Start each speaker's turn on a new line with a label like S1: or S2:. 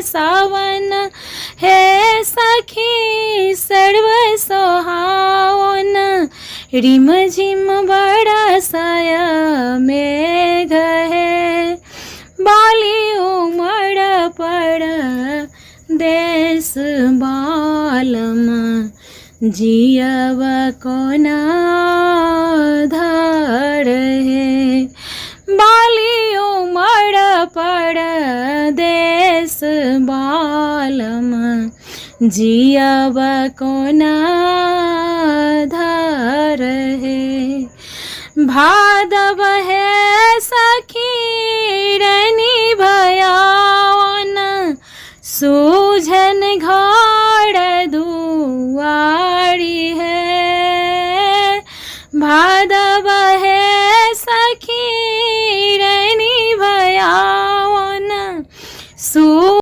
S1: सावन हे सखी सर्व सोहावन। रिम झिम बरसाय मेघ है बाली उमड़ पड़ देश बालम। जियब कोना धार है बाली उमड़ पड़ देश बालम। जियब कोना धार है भादव है सखी